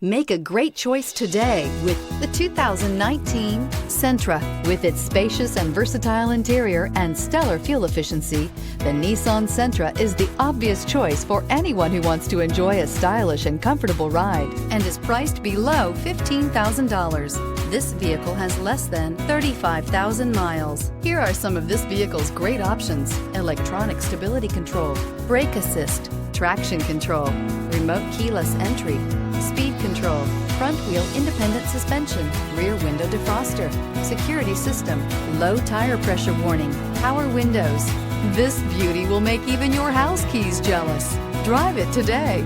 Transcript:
Make a great choice today with the 2019 Sentra. With its spacious and versatile interior and stellar fuel efficiency, the Nissan Sentra is the obvious choice for anyone who wants to enjoy a stylish and comfortable ride and is priced below $15,000. This vehicle has less than 35,000 miles. Here are some of this vehicle's great options: electronic stability control, brake assist, traction control, remote keyless entry, speed control, front wheel independent suspension, rear window defroster, security system, low tire pressure warning, power windows. This beauty will make even your house keys jealous. Drive it today.